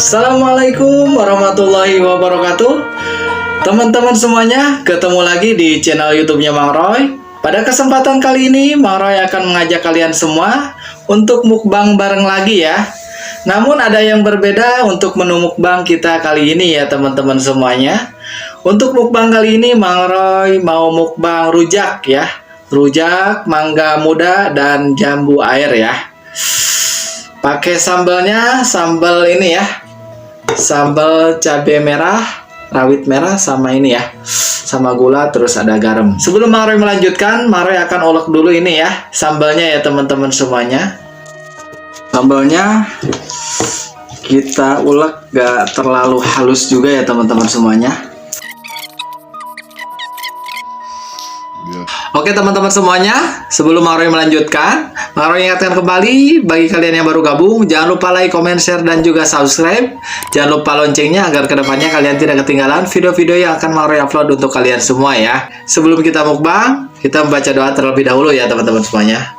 Assalamualaikum warahmatullahi wabarakatuh. Teman-teman semuanya, ketemu lagi di channel YouTube-nya Mang Roy. Pada kesempatan kali ini, Mang Roy akan mengajak kalian semua untuk mukbang bareng lagi ya. Namun ada yang berbeda untuk menu mukbang kita kali ini ya teman-teman semuanya. Untuk mukbang kali ini, Mang Roy mau mukbang rujak ya. Rujak, mangga muda, dan jambu air ya. Pakai sambalnya, sambal ini ya, sambal cabai merah, rawit merah, sama ini ya, sama gula, terus ada garam. Sebelum Mang Roy melanjutkan, Mang Roy akan ulek dulu ini ya, sambalnya ya teman-teman semuanya. Sambalnya kita ulek gak terlalu halus juga ya teman-teman semuanya. Oke teman-teman semuanya, sebelum Mang Roy melanjutkan, Mang Roy ingatkan kembali bagi kalian yang baru gabung, jangan lupa like, comment, share, dan juga subscribe. Jangan lupa loncengnya agar kedepannya kalian tidak ketinggalan video-video yang akan Mang Roy upload untuk kalian semua ya. Sebelum kita mukbang, kita membaca doa terlebih dahulu ya teman-teman semuanya.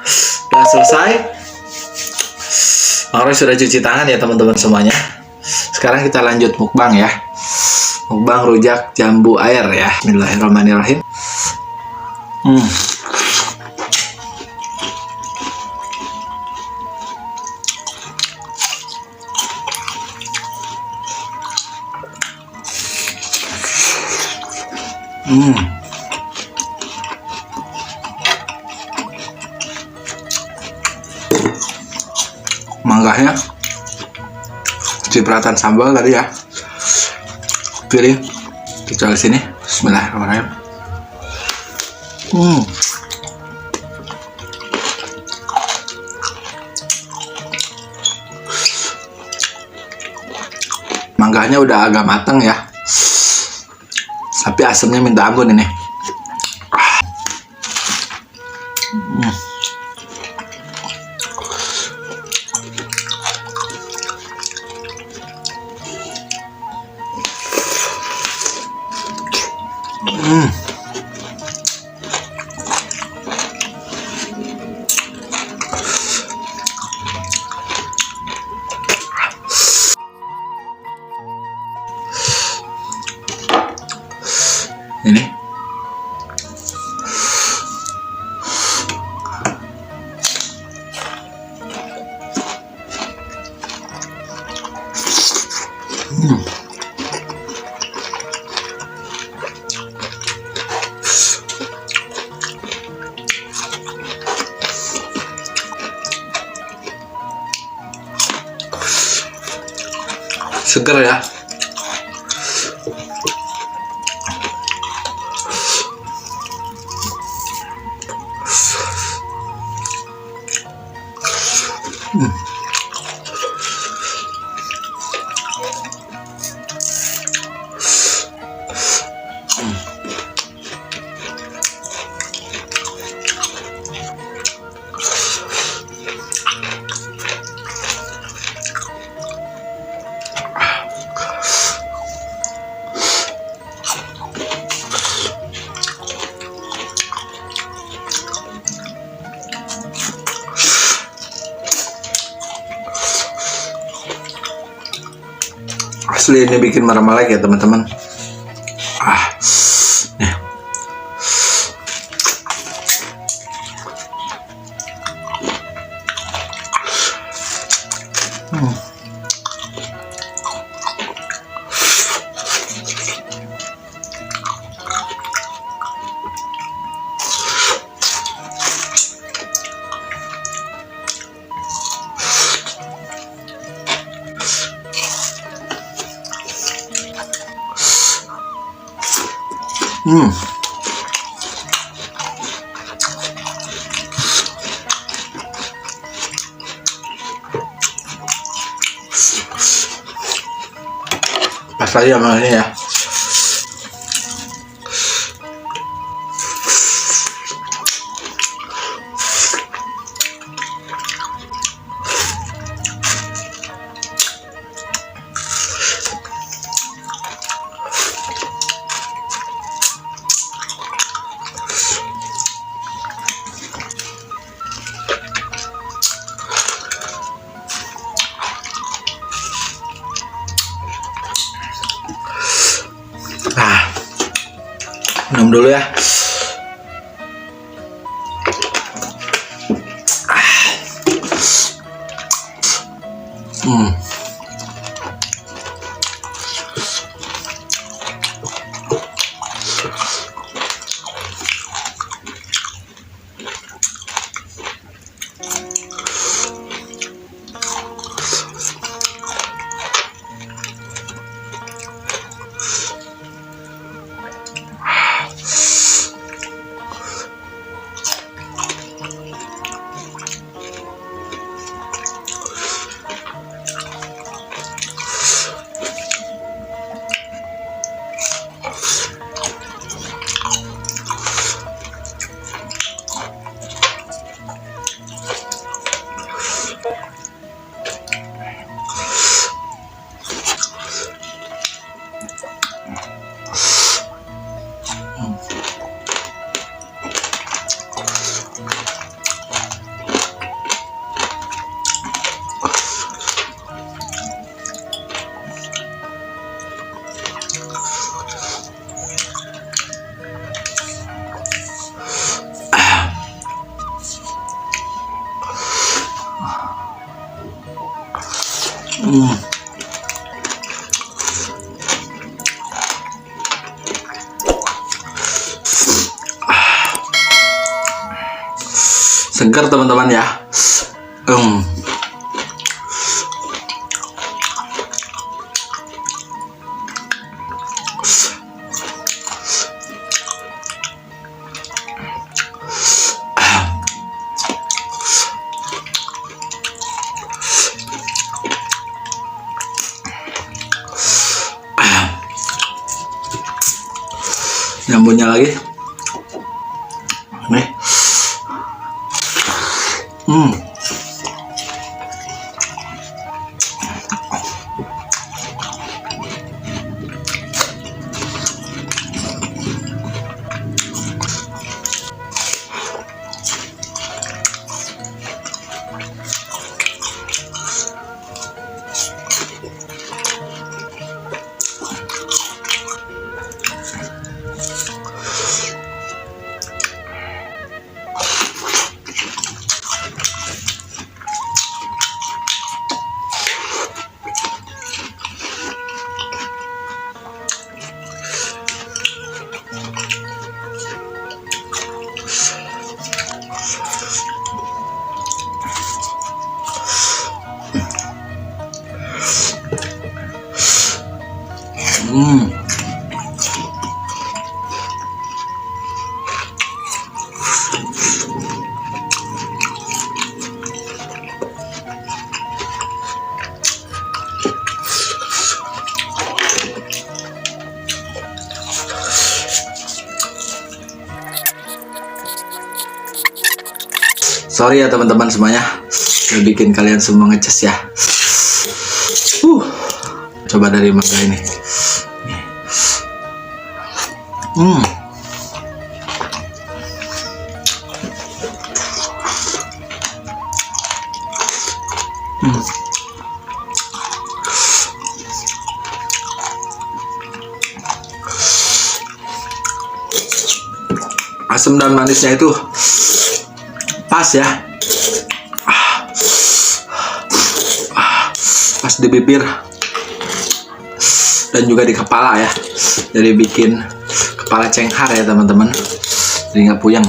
Sudah selesai, Mang Roy sudah cuci tangan ya teman-teman semuanya. Sekarang kita lanjut mukbang ya. Mukbang rujak jambu air ya. Bismillahirrahmanirrahim. Manggahnya cipratan sambal tadi ya. Piring kita di sini. Bismillahirrahmanirrahim. Manggahnya udah agak matang ya, tapi asamnya minta ampun ini. Ini seger ya. Asli ini bikin marah-marah ya teman-teman. Nih. Pas aja sama ini ya. Minum dulu ya. Segar teman-teman ya. Nyambungnya lagi. Nih. Sorry ya teman-teman semuanya, udah bikin kalian semua ngecas ya. Coba dari mangga ini. Asam dan manisnya itu pas ya, pas di bibir dan juga di kepala ya, jadi bikin kepala cenghar ya teman-teman, jadi nggak puyeng.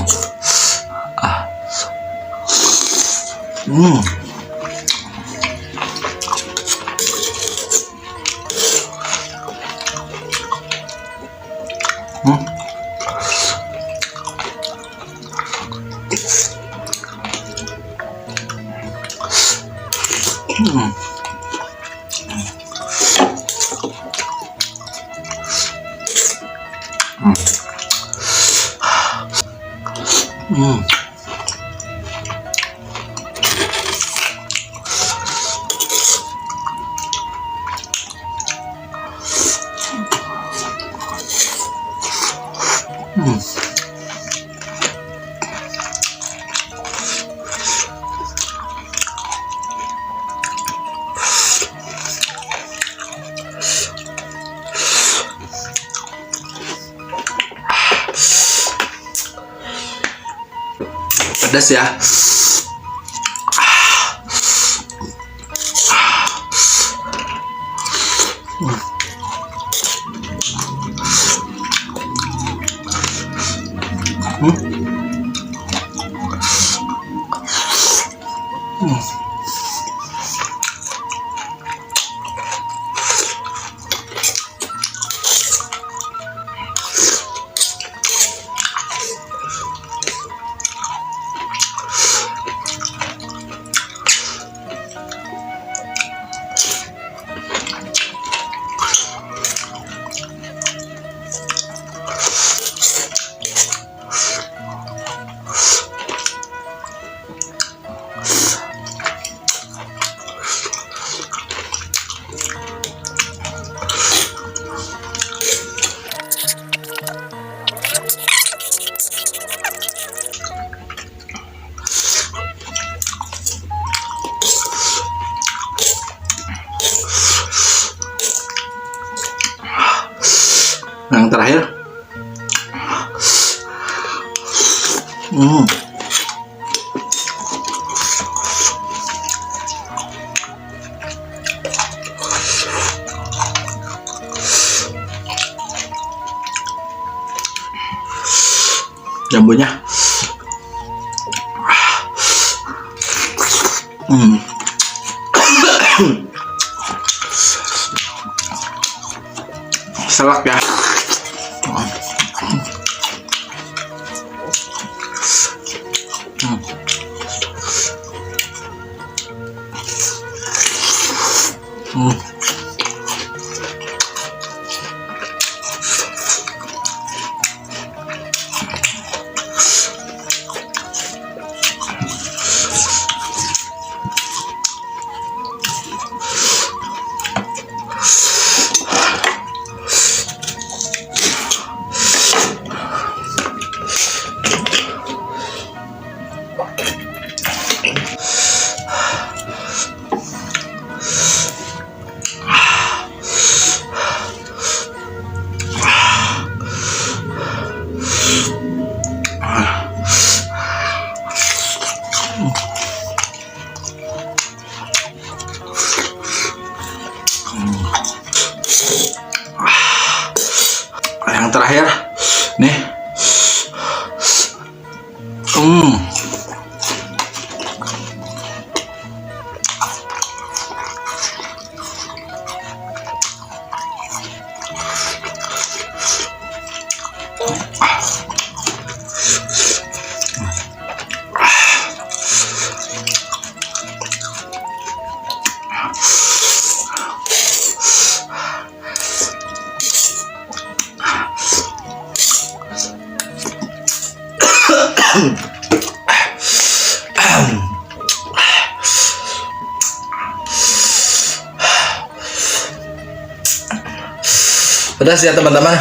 Pedas ya. Yang terakhir, jambunya. Selak ya. Yang terakhir nih, pedas ya teman-teman.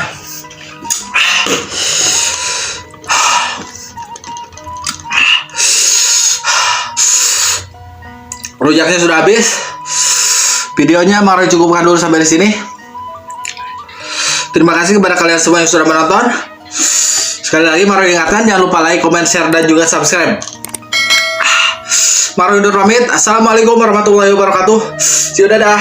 Rujaknya sudah habis. Videonya Mang Roy cukupkan dulu sampai di sini. Terima kasih kepada kalian semua yang sudah menonton. Sekali lagi Mang Roy ingatkan, jangan lupa like, comment, share, dan juga subscribe. Mang Roy undur pamit. Assalamualaikum warahmatullahi wabarakatuh. See you, dadah.